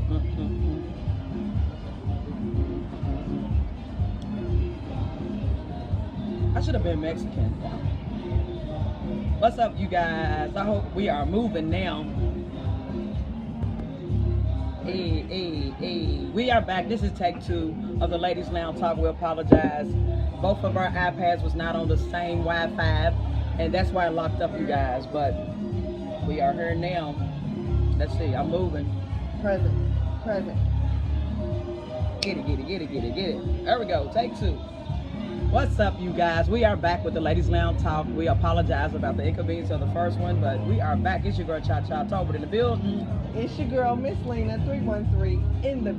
I should have been Mexican. What's up, you guys? I hope we are moving now. Hey. We are back. This is take 2 of the Ladies Lounge Talk. We apologize. Both of our iPads was not on the same Wi-Fi, and that's why I locked up, you guys. But we are here now. Let's see. I'm moving. Present. Get it. There we go. Take 2. What's up, you guys? We are back with the Ladies Lounge Talk. We apologize about the inconvenience of the first one, but we are back. It's your girl Cha Cha Tober in the building. It's your girl Miss Lena 313 in the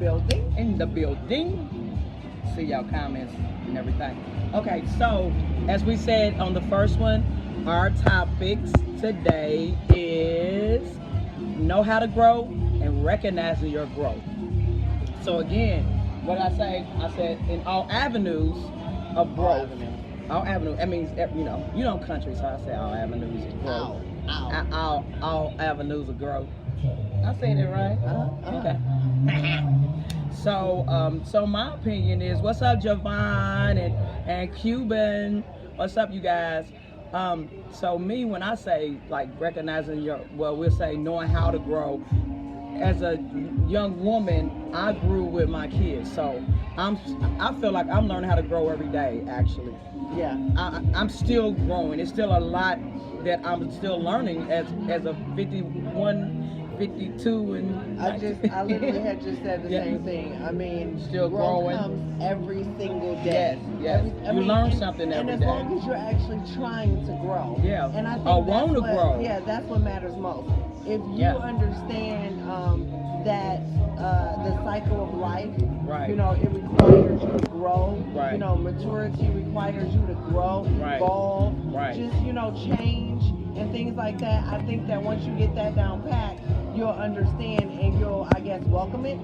building. See y'all comments and everything. Okay, so as we said on the first one, our topics today is know how to grow and recognizing your growth. So again, what I said in all avenues of growth. All avenues. That means, you know country, so I say all avenues of growth. All avenues of growth. I said it right. Okay. So my opinion is, what's up, Javon and Cuban? What's up, you guys? So me, when I say like recognizing we'll say knowing how to grow. As a young woman, I grew with my kids, so I feel like I'm learning how to grow every day. Actually, yeah, I'm still growing. It's still a lot that I'm still learning as a 51, 52, and I literally had just said the same thing. I mean, still growth growing comes every single day. Yes. You learn something every day. And as long as you're actually trying to grow, yeah, and I think want to grow. Yeah, that's what matters most. If you understand that the cycle of life, right. It requires you to grow. Right. Maturity requires you to grow, right. evolve, right. just change and things like that. I think that once you get that down pat, you'll understand and you'll, I guess, welcome it.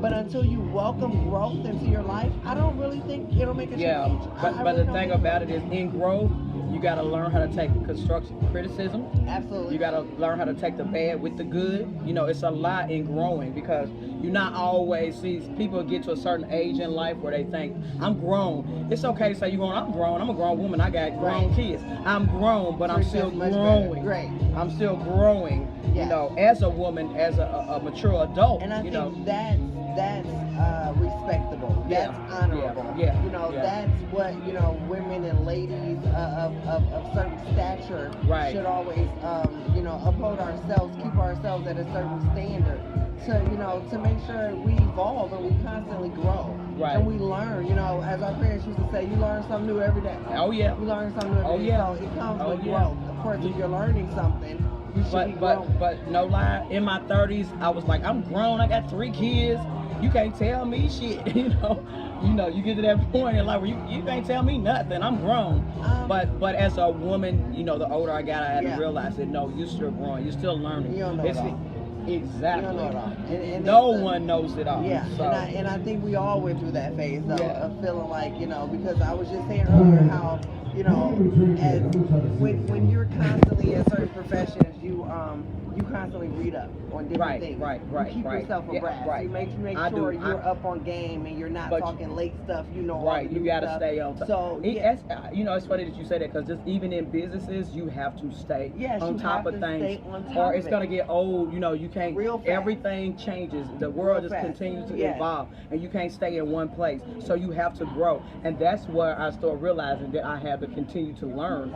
But until you welcome growth into your life, I don't really think it'll make a change. Yeah, but the thing about it is, in growth, you got to learn how to take constructive criticism. Absolutely. You got to learn how to take the bad with the good. It's a lot in growing, because you're not always, people get to a certain age in life where they think, I'm grown. It's okay to say you're grown. I'm grown. I'm a grown woman. I got grown kids. I'm grown, but I'm still growing. Great. I'm still growing, as a woman, as a mature adult. And I think that's respectable. That's honorable. Yeah. That's what, women and ladies of certain stature should always, uphold ourselves, keep ourselves at a certain standard to make sure we evolve and we constantly grow. Right. And we learn, as our parents used to say, you learn something new every day. Oh, yeah. You learn something new every day. So it comes with growth. Of course, if you're learning something, you should be growing. But no lie, in my 30s, I was like, I'm grown. I got 3 kids. You can't tell me shit. You get to that point in life where you can't tell me nothing. I'm grown. But as a woman, the older I got, I had to realize that no, you're still growing. You're still learning. You don't know it all. Exactly. You don't know it all. And no one knows it all. Yeah. So. And I think we all went through that phase though of feeling like, because I was just saying earlier how, as when you're constantly in certain professions, you constantly read up on different things. Right. You keep yourself abreast. Right. You make sure you're up on game and you're not talking late stuff. Right. You gotta stay on top. So it's funny that you say that, because just even in businesses, you have to stay on top of things, or it's gonna get old. You can't. Real fast. Everything changes. The world just continues to evolve, and you can't stay in one place. So you have to grow, and that's where I start realizing that I have to continue to learn,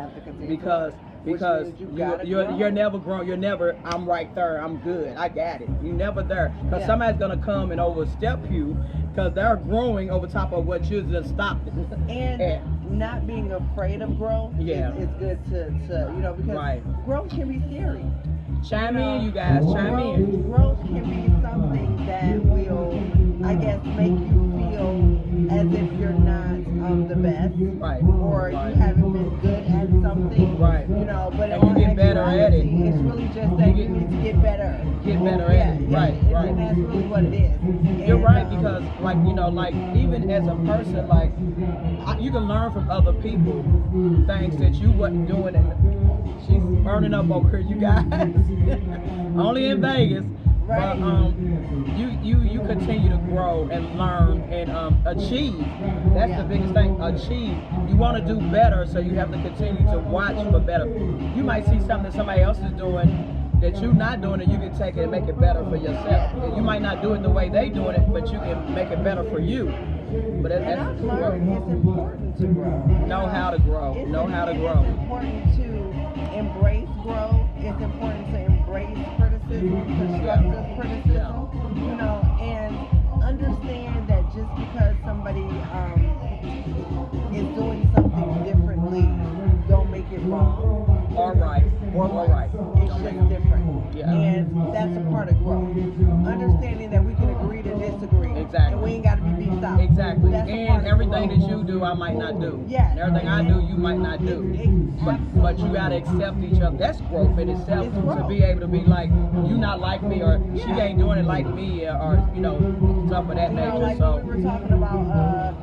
because you're never grown. You're never, I'm right there, I'm good, I got it. You're never there, because somebody's gonna come and overstep you, because they're growing over top of what you just stopped. And not being afraid of growth is good to because growth can be scary. Chime in, you guys. Chime in. Growth can be something that will, I guess, make you feel as if you're not the best, or you haven't been good at something, but and you get better at it. It's really just that you need to get better. Get better at it, right. And that's really what it is. You're right, because even as a person, you can learn from other people things that you wasn't doing, and she's burning up over here, you guys. Only in Vegas. Right. But you continue to grow and learn and achieve. That's the biggest thing. Achieve. You want to do better, so you have to continue to watch for better. You might see something somebody else is doing that you're not doing it, you can take it and make it better for yourself. You might not do it the way they doing it, but you can make it better for you. But that's I've learned it's important to grow. Know how to grow. Know how to grow. It's important to embrace growth. It's important to embrace criticism, constructive criticism. You know, and understand that just because somebody is doing something differently, don't make it wrong. All right. It's just different. Yeah. And that's a part of growth. Understanding that we can agree to disagree. Exactly. And we ain't got to be beefed out. Exactly. That's And everything that you do, I might not do. Yeah. And everything I do, you might not do. But you gotta accept each other. That's growth in itself. It's growth. To be able to be like, you not like me, or she ain't doing it like me, or you know, stuff of that nature. Like So we were talking about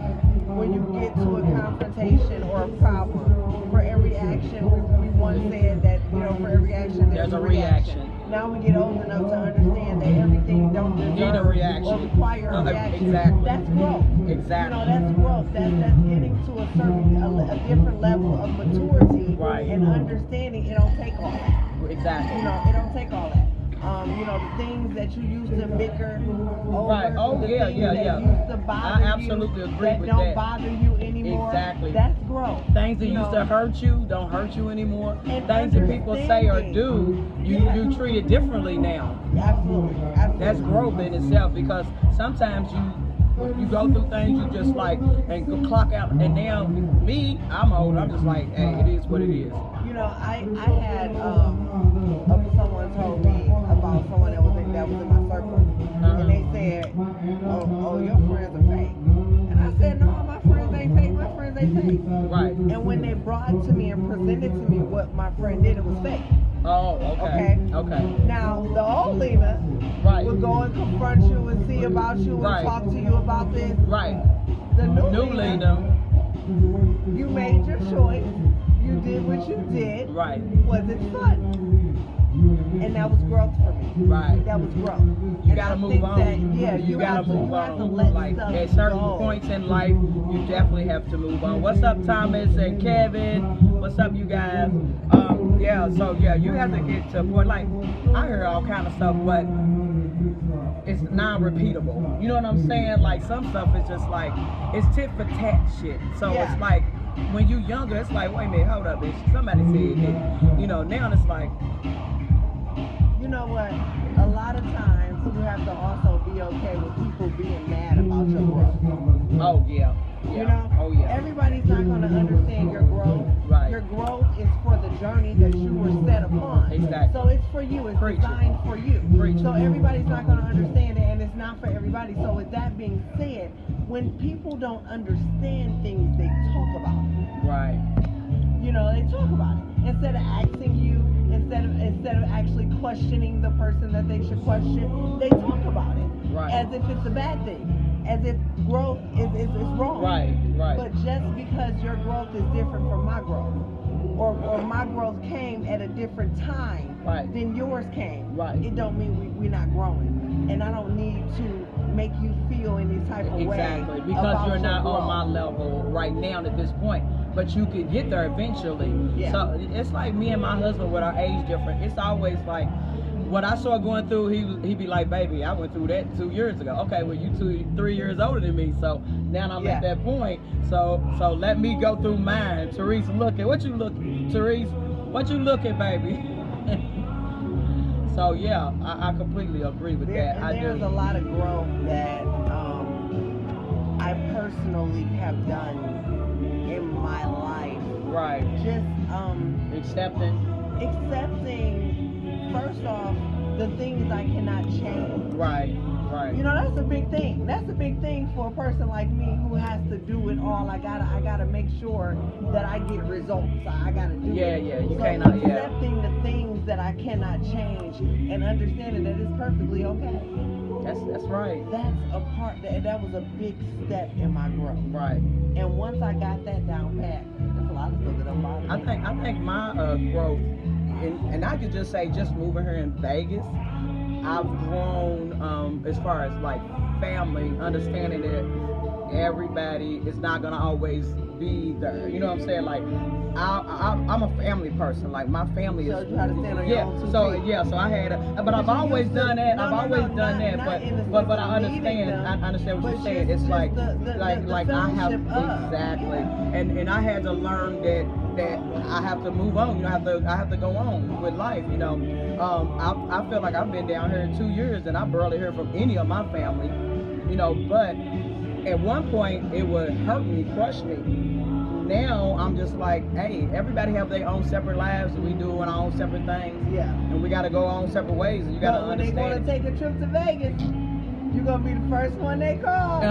when you get to a confrontation or a problem, for every action, we once said that, you know, for every action there's a reaction. Now we get old enough to understand that everything don't need a reaction. or require a reaction. Exactly. That's growth. Exactly. You know, that's growth. That's getting to a certain, a different level of maturity Right. and understanding. It don't take all that. Exactly. You know, it don't take all that. You know, the things that you used to bicker over, Right. Oh, the yeah, things yeah, that yeah. used to bother I absolutely you, agree that with don't that. bother you anymore. Exactly. That's growth. Things that You used know, to hurt you don't hurt you anymore. And Things that people say or understanding. do, you treat it differently now. Absolutely. That's growth in itself, because sometimes you go through things, you just like, and go clock out. And now me, I'm old. I'm just like, hey, it is what it is. You know, I had someone told me about someone that was in my circle, and they said, oh, your friends are fake. And I said, no, my friends ain't fake. My friends ain't fake. Right. And when they brought to me and presented to me what my friend did, it was fake. Oh, okay. Now, the old Lena Right. would go and confront you and see about you and Right. talk to you about this. Right. The new New Lena, Lena. you made your choice. You did what you did. Right. Was it fun? And that was growth for me. Right. That was growth. You And gotta I move think on. that, yeah, you gotta move you have to on. let Like stuff at certain go. points in life, you definitely have to move on. What's up, Thomas and Kevin? What's up, you guys? You have to get to a point. Like, I hear all kind of stuff, but it's non-repeatable. You know what I'm saying? Like, some stuff is just like, it's tit for tat shit. So Yeah. it's like, when you younger, it's like, wait a minute, hold up, bitch. Somebody said that. You know, now it's like, You know what? A lot of times you have to also be okay with people being mad about your growth. oh yeah. You know? Oh yeah. Everybody's not going to understand your growth. Right. Your growth is for the journey that you were set upon. Exactly. So it's for you. It's Preach it. designed for you. Preach it. So everybody's not going to understand it, and it's not for everybody. So with that being said, when people don't understand things, they talk about it. Right. You know, they talk about it instead of asking you, instead of actually questioning the person that they should question. They talk about it Right. as if it's a bad thing, as if growth is wrong. Right. But just because your growth is different from my growth, or my growth came at a different time Right. than yours came, Right. it don't mean we're not growing. And I don't need to make you feel any type of way. Exactly, because about you're your not on growth. my level right now at this point, but you could get there eventually. Yeah. So it's like me and my husband with our age difference. It's always like, what I saw going through, he'd be like, baby, I went through that 2 years ago. Okay, well, you 3 years older than me, so now I'm at that point. So let me go through mine. Therese, look at what you look, Therese, what you looking, baby? So yeah, I completely agree with that. There's a lot of growth that I personally have done in my life. Right. Just Accepting. first off, the things I cannot change. Right. You know, that's a big thing. That's a big thing for a person like me who has to do it all. I gotta make sure that I get results. I gotta do it. Yeah, you so cannot. accepting the things that I cannot change and understanding that it's perfectly okay. That's right. That's a part that was a big step in my growth. Right. And once I got that down pat, there's a lot of stuff that don't bother me. I think my growth, and I could just say, just moving here in Vegas, I've grown as far as like family, understanding that everybody is not gonna always be there. You know what I'm saying? Like I'm a family person. Like my family So is. you try to stand on your own 2 So feet. yeah. So I had, but I've always done that. I've always done that. But I understand. I understand what you're saying. It's like like I have exactly. And I had to learn that I have to move on. You know, I have to go on with life. You know, I feel like I've been down here 2 years and I barely heard from any of my family. You know, but at one point it would hurt me, crush me. Now I'm just like, hey, everybody have their own separate lives and we doing our own separate things. Yeah. And we gotta go our own separate ways and you gotta understand. When they want to take a trip to Vegas, you're gonna be the first one they call.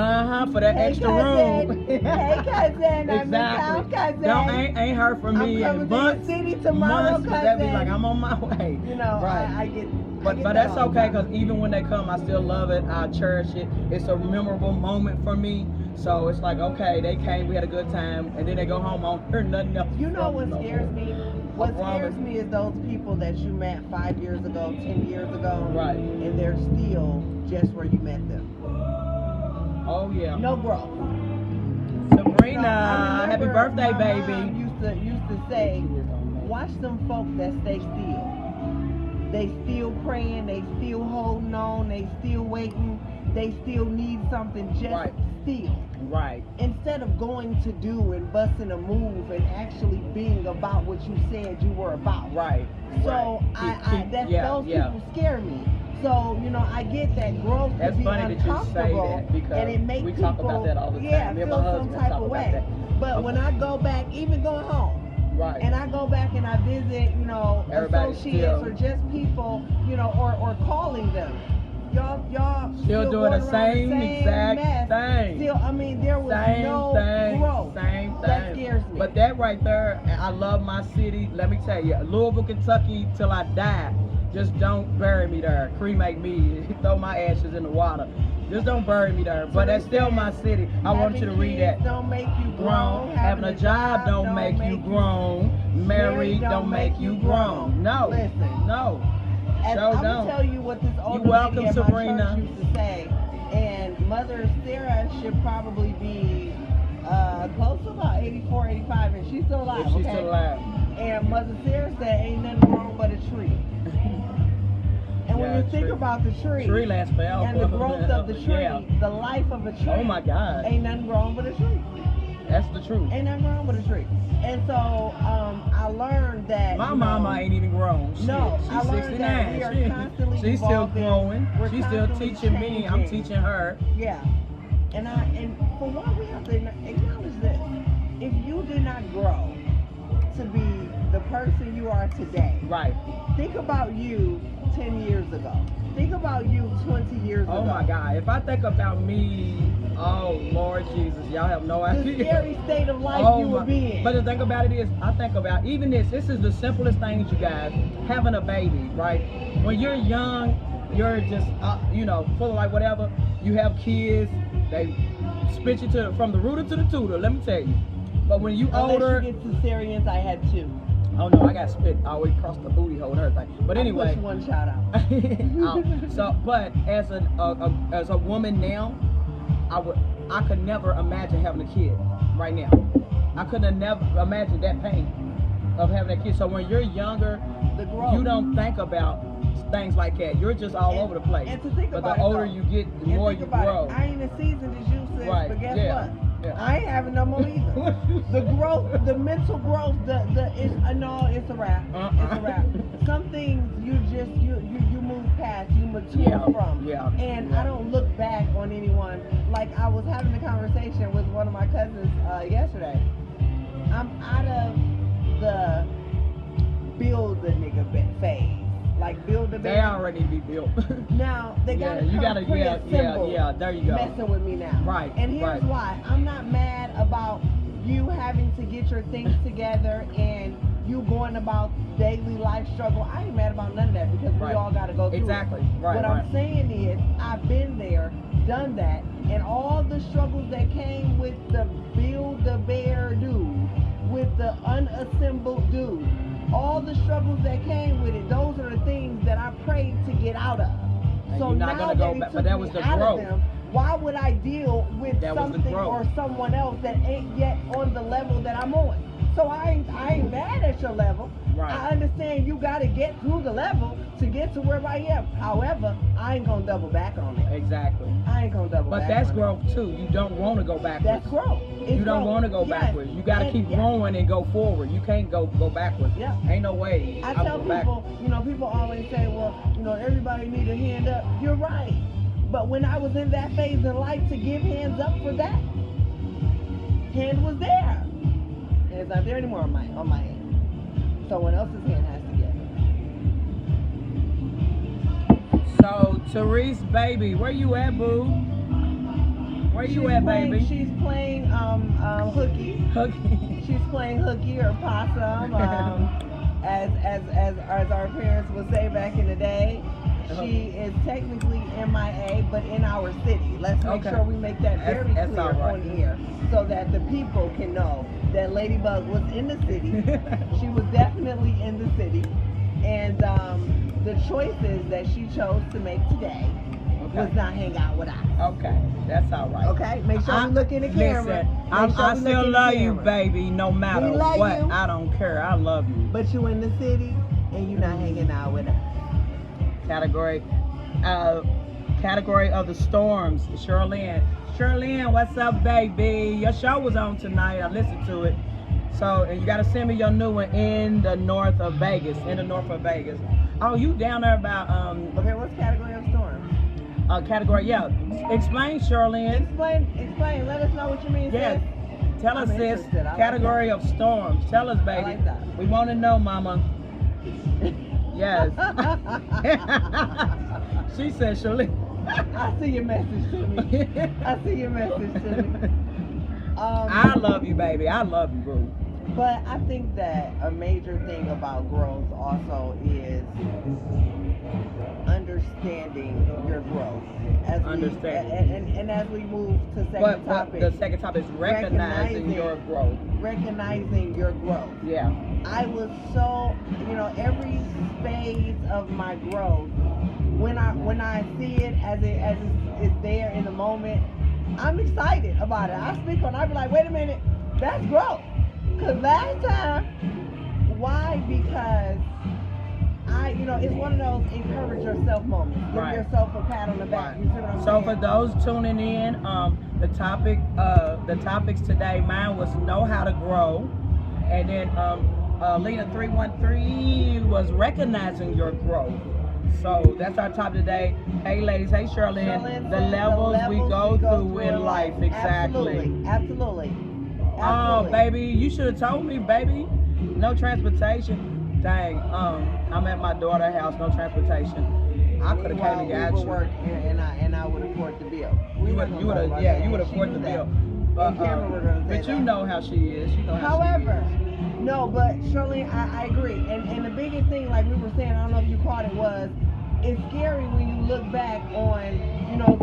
For that extra room. Hey cousin, exactly. Cousin. No, ain't heard from me in months. To the city tomorrow, months, cousin. that be like I'm on my way. You know, right. I get. But that's okay, because even when they come, I still love it. I cherish it. It's a memorable moment for me. So it's like, okay, they came, we had a good time, and then they go home, I don't hear nothing else. You know what scares me? What scares me is those people that you met 5 years ago, 10 years ago, right? And they're still just where you met them. Oh yeah. No growth. Sabrina, happy birthday, baby. Used to say, watch them folk that stay still. They still praying, they still holding on, they still waiting, they still need something just still. Right. Instead of going to do and busting a move and actually being about what you said you were about. Right. So those people scare me. So, you know, I get that growth That's to be funny that you say that, because and it makes we people, talk about that all the time. Yeah, Me and feel my some husband type talk of about way. that. But when I go back, even going home, right, and I go back and I visit, you know, everybody's associates or just people, you know, or calling them. Y'all still doing the same exact thing. Still, I mean, there was no growth. Same thing. That scares me. But that right there, I love my city. Let me tell you, Louisville, Kentucky, till I die. Just don't bury me there. Cremate me. Throw my ashes in the water. Just don't bury me there. But that's still my city. I want you to read that. Don't make you grown. Having a job don't make you grown. Married don't make you grown. No. Listen. No. I'm gonna tell you what this older lady at Sabrina. my church used to say. And Mother Sarah should probably be close to about 84, 85, and she's still alive. She's still alive. And Mother Sarah said, "Ain't nothing wrong but a tree." And when you think about the tree lasts forever. And the growth of the tree, the life of a tree. Oh my God. Ain't nothing wrong but a tree. That's the truth. Ain't nothing wrong with a tree. And so I learned that my mama ain't even grown. She's 69. We are constantly she's still evolving. growing. She's still teaching changing. me. I'm teaching her. Yeah. And for one, we have to acknowledge this. If you did not grow to be the person you are today, right? Think about you 10 years ago. Think about you 20 years ago. Oh my God. If I think about me, oh Lord Jesus, y'all have no idea. The scary state of life you would be in. But the thing about it is, I think about even this is the simplest things, you guys. Having a baby, right? When you're young, you're just, you know, full of like whatever. You have kids, they spit you from the rooter to the tutor, let me tell you. But when you older. Unless you get cesareans, I had 2. Oh no, I got spit all the way across the booty hole and everything. But anyway, push one shout out. So, but as a woman now, I could never imagine having a kid right now. I could have never imagined that pain of having a kid. So when you're younger, you don't think about things like that. You're just all over the place. And to think but about the older you get, the more you grow. I ain't a seasoned as you said, right. But guess what? Yeah. I ain't having no more either. The growth, the mental growth, it's a wrap. It's a wrap. Some things you move past, you mature from. Yeah. And I don't look back on anyone. Like I was having a conversation with one of my cousins yesterday. I'm out of the build a nigga phase. Like build a baby. They already be built. Now they gotta there you go. Messing with me now. Right. And here's why. I'm not mad about you having to get your things together and you going about daily life struggle. I ain't mad about none of that because we all gotta go through exactly. it. Right. What I'm saying is I've been there, done that, and all the struggles that came with the Build-A-Bear dude, with the unassembled dude. All the struggles that came with it, those are the things that I prayed to get out of. So you're not now gonna go that back, he but took that was me the out growth. of them, why would I deal with That was the something growth. or someone else that ain't yet on the level that I'm on? So I ain't mad at your level. Right. I understand you got to get through the level to get to where I am. However, I ain't gonna double back on it. Exactly. I ain't gonna double But back. that's on growth it. too. You don't want to go backwards. That's growth. You don't want to go backwards. You got to keep growing and go forward. You can't go backwards. Yeah. Ain't no way. I tell people, people always say, well, everybody need a hand up. You're right. But when I was in that phase in life to give hands up for that, hand was there. And it's not there anymore on my hand. Someone else's hand has to get it. So, Therese, baby, where you at, boo? Where you at, baby? She's playing hooky. Hooky. She's playing hooky or possum. As our parents would say back in the day. She is technically MIA, but in our city. Let's make sure we make that very clear on here, so that the people can know that Ladybug was in the city. She was definitely in the city, and the choices that she chose to make today was not hang out with us. Okay, that's all right. Okay, make sure we look in the camera. Listen, I still love you, baby, no matter what. You. I don't care. I love you. But you in the city, and you not hanging out with us. Category of the storms. Sherlyn, what's up, baby? Your show was on tonight. I listened to it. So, and you got to send me your new one in the north of Vegas. Oh, you down there about Okay, what's category of storms? Category, yeah. Explain, Sherlyn. Explain. Let us know what you mean. Yeah. Sis. Tell us, sis. Category of storms. Tell us, baby. I like that. We want to know, mama. Yes. She said, Shirley. I see your message to me. I love you, baby. I love you, boo. But I think that a major thing about growth also is understanding your growth. And as we move to second topic. The second topic is recognizing your growth. Recognizing your growth. Yeah. I was so, every phase of my growth, when I see it as it's there in the moment, I'm excited about it. I speak on it, I be like, wait a minute, that's growth. Because last time, why? Because it's one of those encourage yourself moments. Give yourself a pat on the back. You see what I'm saying? So for those tuning in, the topics today, mine was know how to grow, and then Lena 313 was recognizing your growth. So that's our topic today. Hey ladies, hey Sherlyn, the levels we go through in life. Exactly. Absolutely. Oh baby, you should have told me, baby. No transportation. Dang, I'm at my daughter's house, no transportation. I could have came and got you. Work and I would afford the bill. You would afford the bill. But you know how she is. You know how However, no, but Shirley, I agree. And the biggest thing, like we were saying, I don't know if you caught it, was it's scary when you look back on,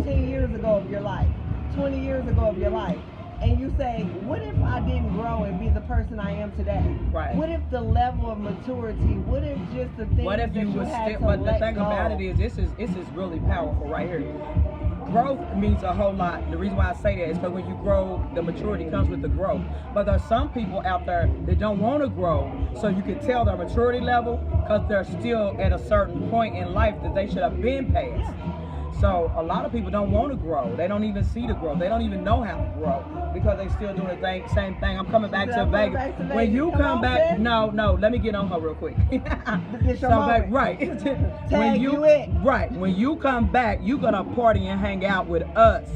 10 years ago of your life, 20 years ago of your life. And you say, what if I didn't grow and be the person I am today? Right. What if the level of maturity? What if just the things that you had to But the let thing go? about it is, this is really powerful right here. Growth means a whole lot. The reason why I say that is because when you grow, the maturity comes with the growth. But there's some people out there that don't want to grow, so you can tell their maturity level because they're still at a certain point in life that they should have been past. So a lot of people don't want to grow. They don't even see the growth. They don't even know how to grow because they still doing the same thing. I'm coming back to Vegas. When you come back, no, let me get on her real quick. When you come back, you're gonna party and hang out with us.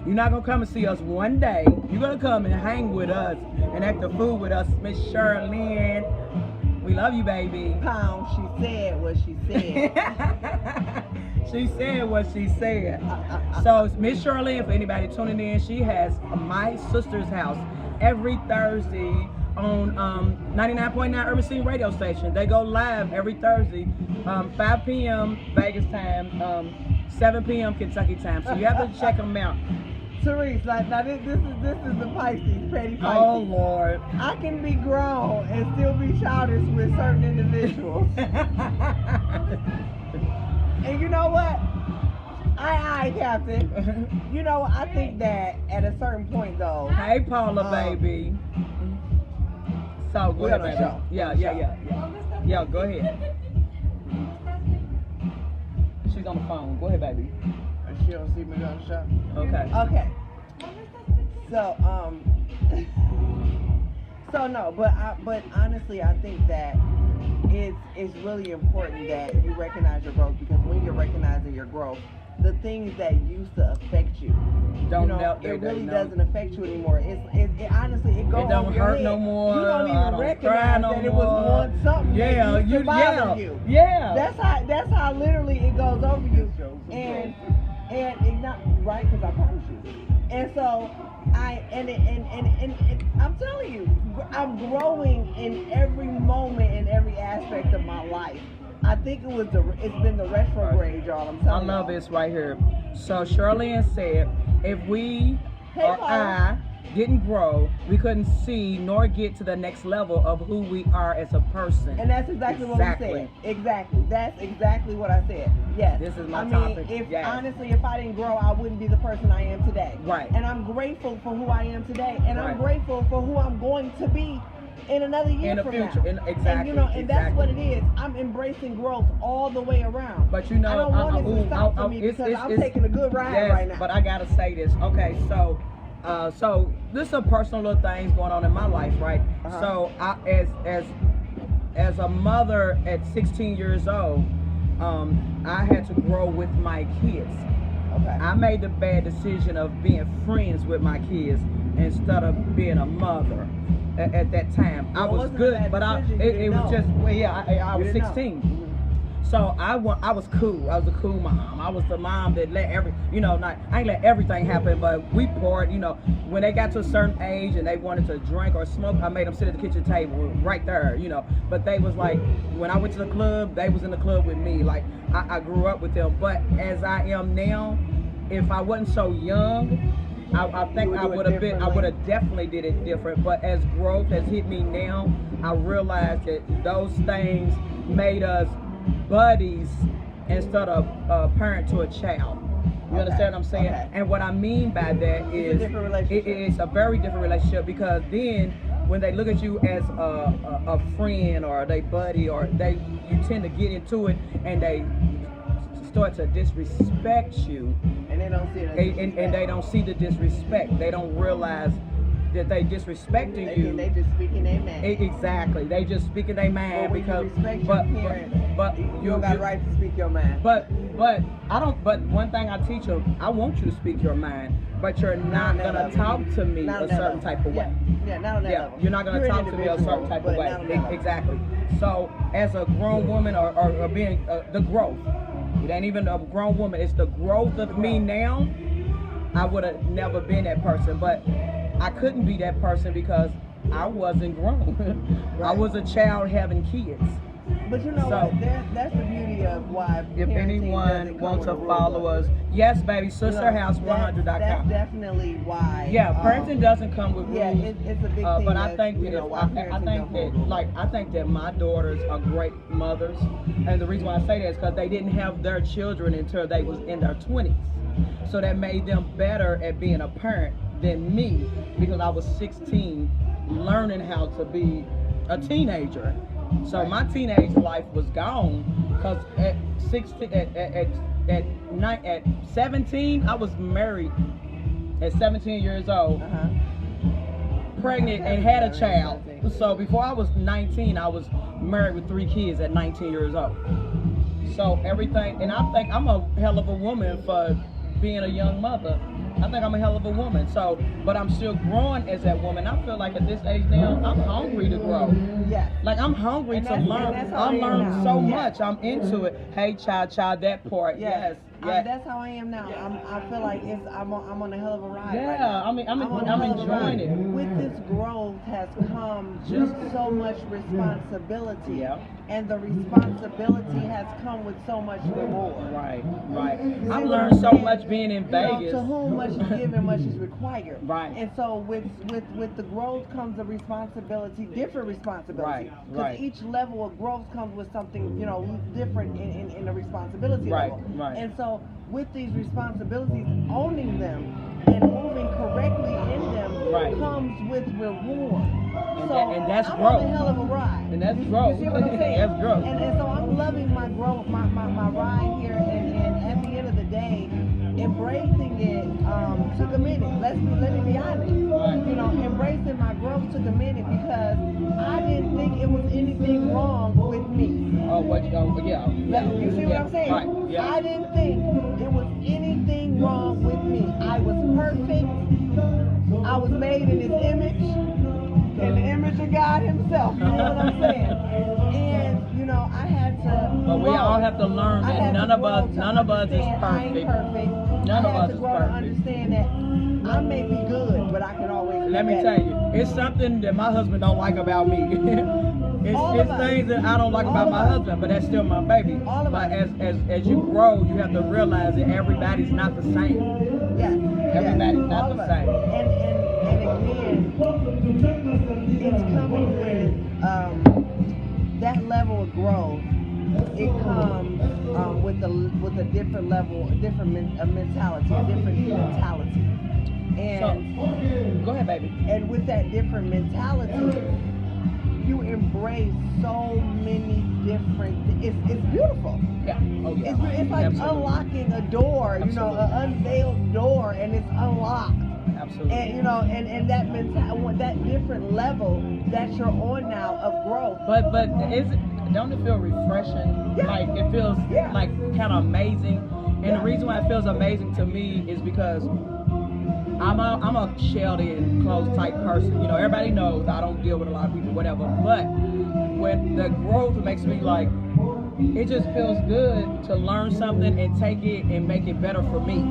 You're not gonna come and see us one day. You're gonna come and hang with us and act the fool with us, Miss Sherlyn. We love you, baby. Pound, she said what she said. She said what she said. So Miss Sherlyn, for anybody tuning in, she has My Sister's House every Thursday on 99.9 Urban City radio station. They go live every Thursday, 5 p.m. Vegas time, 7 p.m. Kentucky time. So you have to check them out. Therese, now this is the Pisces, petty Pisces. Oh Lord. I can be grown and still be childish with certain individuals. And you know what? Aye, Captain. You know, I think that at a certain point, though. Hey, Paula, baby. So go ahead, baby. Yeah, go ahead. She's on the phone. Go ahead, baby. She don't see me on the show. Okay. So, so no, but honestly, I think that it's really important that you recognize your growth, because when you're recognizing your growth, the things that used to affect you, it really doesn't affect you anymore. It honestly, it goes. It don't over your hurt head. no more. You don't even recognize that it was once something Yeah, that used to bother you. Yeah. That's how literally it goes over you, and it not right, because I promise you. And so I'm telling you, I'm growing in every moment, in every aspect of my life. I think it's been the retrograde, y'all. I'm telling you. I love this right here. So Charlene said, if we I didn't grow, we couldn't see nor get to the next level of who we are as a person. And that's exactly what we said. Exactly. That's exactly what I said. Yes. This is my topic. Honestly, if I didn't grow, I wouldn't be the person I am today. Right. And I'm grateful for who I am today. And I'm grateful for who I'm going to be in another year from now. Exactly. And that's what it is. I'm embracing growth all the way around. But I don't want it to stop for me, because I'm taking a good ride right now. But I gotta say this. Okay, so this is a personal little things going on in my life, right? So I, as a mother at 16 years old, I had to grow with my kids. Okay. I made the bad decision of being friends with my kids instead of being a mother. At that time, I was good, but it was just I was 16. So I was cool. I was a cool mom. I was the mom that let I ain't let everything happen, but we poured. When they got to a certain age and they wanted to drink or smoke, I made them sit at the kitchen table right there. But they was like, when I went to the club, they was in the club with me. Like I grew up with them. But as I am now, if I wasn't so young, I think I would have definitely did it different. But as growth has hit me now, I realized that those things made us buddies instead of a parent to a child. You understand what I'm saying? Okay. And what I mean by that is it's a very different relationship, because then when they look at you as a friend or they buddy, or you tend to get into it and they start to disrespect you, and they don't see it, and they don't see the disrespect. They don't realize that they disrespecting you. And they just speaking their mind. Exactly, they just speaking their mind, because you respect your parents, but you don't got right to speak your mind. But I don't. But one thing I teach them, I want you to speak your mind, but you're not gonna talk to me a certain type of way. Yeah, not on that level. You're not gonna talk to me a certain type of way. Exactly. So as a grown woman, or being the growth. It ain't even a grown woman. It's the growth of me now. I would have never been that person, but I couldn't be that person because I wasn't grown. I was a child having kids. But you know what? That's the beauty of why. If anyone wants to follow us, yes, baby, sisterhouse100.com. That's definitely why. Yeah, parenting doesn't come with rules. Yeah, it's a big thing. But I think I think that my daughters are great mothers, and the reason why I say that is because they didn't have their children until they was in their 20s, so that made them better at being a parent than me, because I was 16 learning how to be a teenager. So my teenage life was gone, because at 17 I was married at 17 years old, pregnant and had a child. So before I was 19, I was married with 3 kids at 19 years old. So everything, and I think I'm a hell of a woman for being a young mother. I think I'm a hell of a woman. So, but I'm still growing as that woman. I feel like at this age now, I'm hungry to grow. Yeah. Like I'm hungry to learn. I'm learning so much. I'm into it. Hey, child, that part. Yes. That's how I am now. I feel like I'm on a hell of a ride. Yeah, right now. I'm enjoying it. With this growth has come just so much responsibility. Yeah. And the responsibility has come with so much reward. Right. I've learned so much being in Vegas. To whom much is given, much is required. Right. And so with the growth comes a responsibility, different responsibility. Right. Because each level of growth comes with something, different in the responsibility level. Right. And so with these responsibilities, owning them and moving correctly in them comes with reward. And that's I'm growth. on a hell of a ride. And that's growth. You see what I'm saying? That's growth. And so I'm loving my growth, my ride here, and at the end of the day, embracing it took a minute. Let me be honest. You know, embracing my growth took a minute because I didn't think it was anything wrong with me. Yeah. You see what I'm saying? Right. Yeah. I didn't think it was anything wrong with me. I was perfect. I was made in His image, in the image of God Himself. You know what I'm saying? And you know, I had to. But we all have to learn that none of us is perfect. I ain't perfect. None of us is is perfect. perfect. Understand that I may be good, but I can always. Let me tell you, it's something that my husband don't like about me. it's things that I don't like about my husband, but that's still my baby. But as you grow, you have to realize that everybody's not the same. Yes. Everybody's not the same. And again, it's coming with that level of growth. It comes with a different level, a different mentality, a different mentality. And so, go ahead, baby. And with that different mentality, you embrace so many different. It's beautiful. Yeah. Oh yeah. It's like unlocking a door, you know, an unveiled door, and it's unlocked. Absolutely. And you know, and that that different level that you're on now of growth. But don't it feel refreshing? Yeah. Like it feels like kind of amazing. And the reason why it feels amazing to me is because I'm a shelled in, closed type person. You know, everybody knows I don't deal with a lot of people, whatever. But when the growth makes me like, it just feels good to learn something and take it and make it better for me.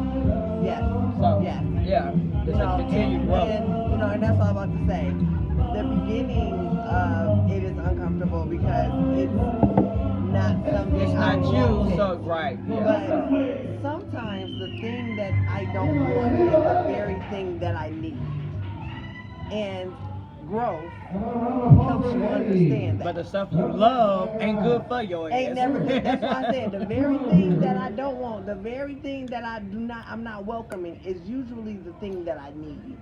Yes. So yes. Yeah, it's a continued growth. And you know, and that's all I'm about to say. The beginning, it is uncomfortable because it's not something. It's not you, so right. Yeah. But sometimes the thing that I don't want is the very thing that I need. And growth helps you understand that. But the stuff you love ain't good for your ass. Ain't never good. That's why I said the very thing that I don't want, the very thing that I'm not welcoming is usually the thing that I need.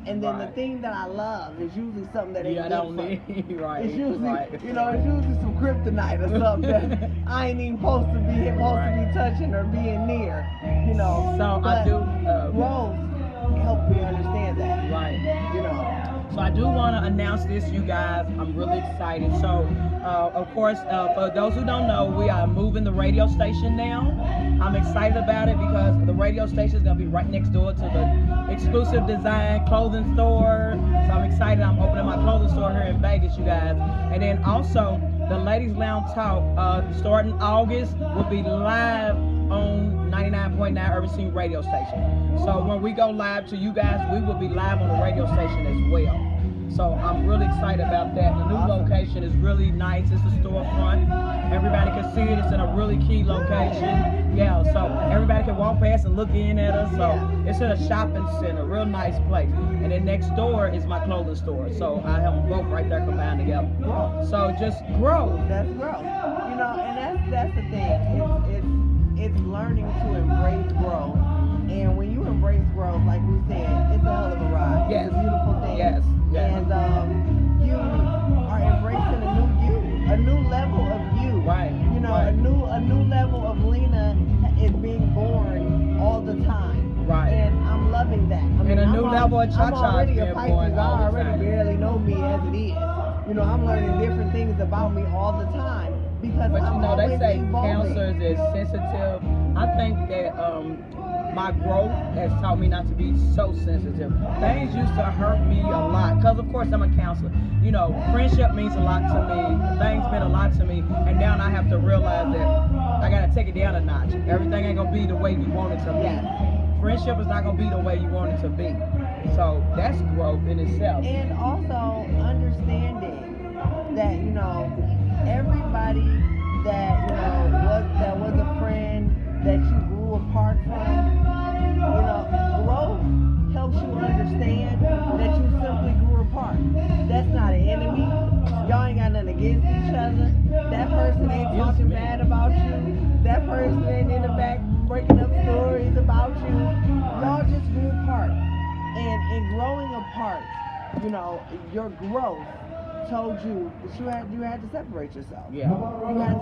And then the thing that I love is usually something that ain't I don't need. Right. It's usually, right. you know, it's usually some kryptonite or something that I ain't even supposed to be touching or being near. You know. So but I do. growth helps me understand that. Right. You know. So I do want to announce this, you guys. I'm really excited. So, of course, for those who don't know, we are moving the radio station now. I'm excited about it because the radio station is going to be right next door to the Exclusive Design clothing store. So I'm excited. I'm opening my clothing store here in Vegas, you guys. And then also, the Ladies Lounge Talk, starting August, will be live on 99.9 Urban Scene radio station. So when we go live to you guys, we will be live on the radio station as well. So I'm really excited about that. The new location is really nice. It's a storefront. Everybody can see it. It's in a really key location. Yeah, so everybody can walk past and look in at us. So it's in a shopping center, real nice place. And then next door is my clothing store. So I have them both right there combined together. So just grow. That's growth. You know, and that's the thing. It's learning to embrace growth. And when you embrace growth, like we said, it's a hell of a ride. Yes. It's a beautiful thing. Yes. Yes. And you are embracing a new you, a new level of you. Right. You know, right. a new level of Lena is being born all the time. Right. And I'm loving that. I mean, and a new level of I'm cha-cha already is a being Pisces. born I all the already time. barely know me as it is. You know, I'm learning different things about me all the time because But I'm you know, they always say evolving. cancers is sensitive. I think that my growth has taught me not to be so sensitive. Things used to hurt me a lot because, of course, I'm a counselor. You know, friendship means a lot to me. Things mean a lot to me. And now I have to realize that I got to take it down a notch. Everything ain't going to be the way you want it to be. Yes. Friendship is not going to be the way you want it to be. So that's growth in itself. And also understanding that, you know, everybody that, you know, was a friend that you grew apart from, you know, growth helps you understand that you simply grew apart. That's not an enemy. Y'all ain't got nothing against each other. That person ain't talking bad about you. That person ain't in the back breaking up stories you know, your growth told you that you had to separate yourself. Yeah. You had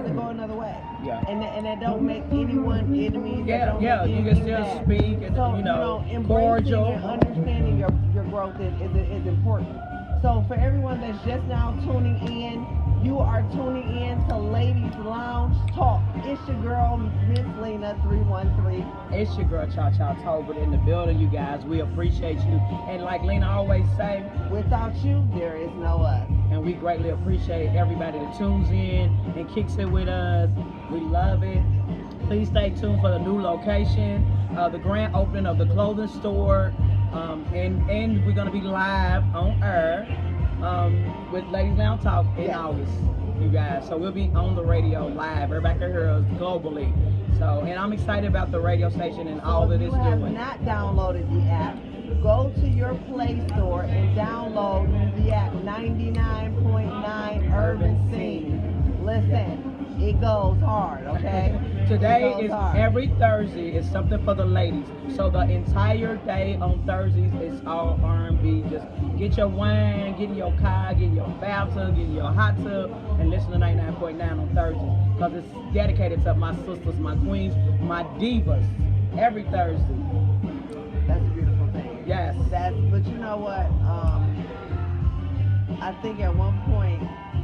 to go another way. Yeah. And that don't make anyone enemies. Yeah, yeah. You can still bad. speak and So, embracing cordial. cordial. And understanding your growth is important. So for everyone that's just now tuning in, you are tuning in to Ladies Lounge Talk. It's your girl, Miss Lena 313. It's your girl, Cha Cha Tobert, in the building, you guys. We appreciate you. And like Lena always say, without you, there is no us. And we greatly appreciate everybody that tunes in and kicks it with us. We love it. Please stay tuned for the new location, the grand opening of the clothing store. And we're going to be live on air with Ladies Lounge Talk in August, you guys. So we'll be on the radio live. Everybody can hear us globally. So, and I'm excited about the radio station and all that it's doing. If you have not downloaded the app, go to your Play Store and download the app 99.9 Urban Scene. Listen, it goes hard, okay? Today is every Thursday is something for the ladies. So the entire day on Thursdays is all R&B. Just get your wine, get in your car, get in your bathtub, get in your hot tub, and listen to 99.9 on Thursdays. Because it's dedicated to my sisters, my queens, my divas. Every Thursday. That's a beautiful thing. Yes. But you know what? I think at one point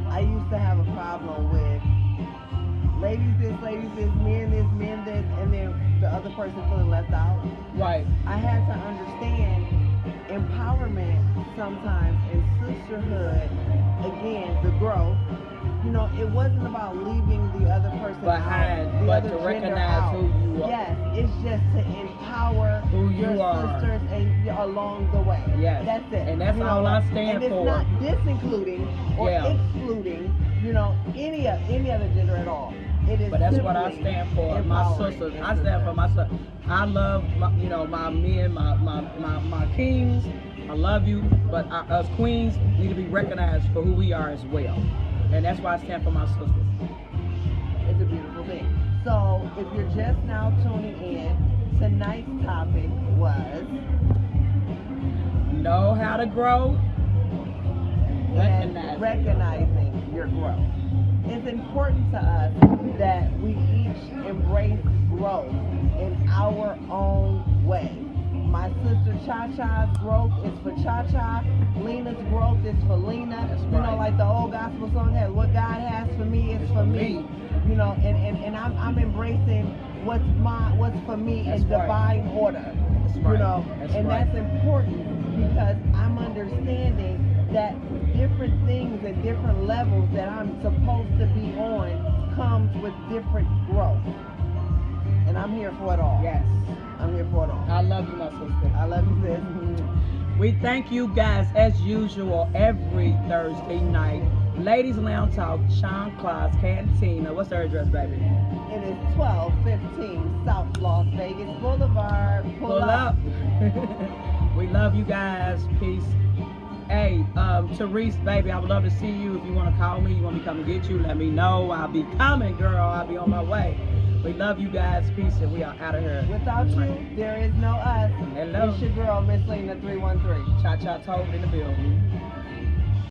I used to have a problem with ladies this, men this, and then the other person feeling left out. Right. I had to understand empowerment sometimes and sisterhood, again, the growth. You know, it wasn't about leaving the other person behind, out, but to recognize who you are. Yes, it's just to empower who your sisters and along the way. Yes. That's it. And that's all I stand for. And it's not disincluding or excluding, any other gender at all. It is. But that's what I stand for. My sisters. I stand for my sisters. I love my men, my kings. I love you, but us queens need to be recognized for who we are as well. And that's why I stand for my sisters. It's a beautiful thing. So if you're just now tuning in, tonight's topic was know how to grow and recognizing your growth. It's important to us that we each embrace growth in our own way. My sister Cha-Cha's growth is for Cha-Cha. Lena's growth is for Lena. That's right. Like the old gospel song has, what God has for me is for me. And I'm embracing what's for me in divine order. That's right. That's important because I'm understanding that different things and different levels that I'm supposed to be on comes with different growth. And I'm here for it all. Yes. I'm here for it all. I love you, my sister. I love you, sis. We thank you guys as usual every Thursday night. Ladies Lounge Talk, Sean Claus Cantina. What's her address, baby? It is 1215 South Las Vegas Boulevard. Pull up. We love you guys. Peace. Hey, Therese, baby, I would love to see you. If you want to call me, you want me to come and get you, let me know. I'll be coming, girl. I'll be on my way. We love you guys. Peace, and we are out of here. Without you, there is no us. Hello. It's your girl, Miss Lena 313. Cha-Cha Tobert in the building.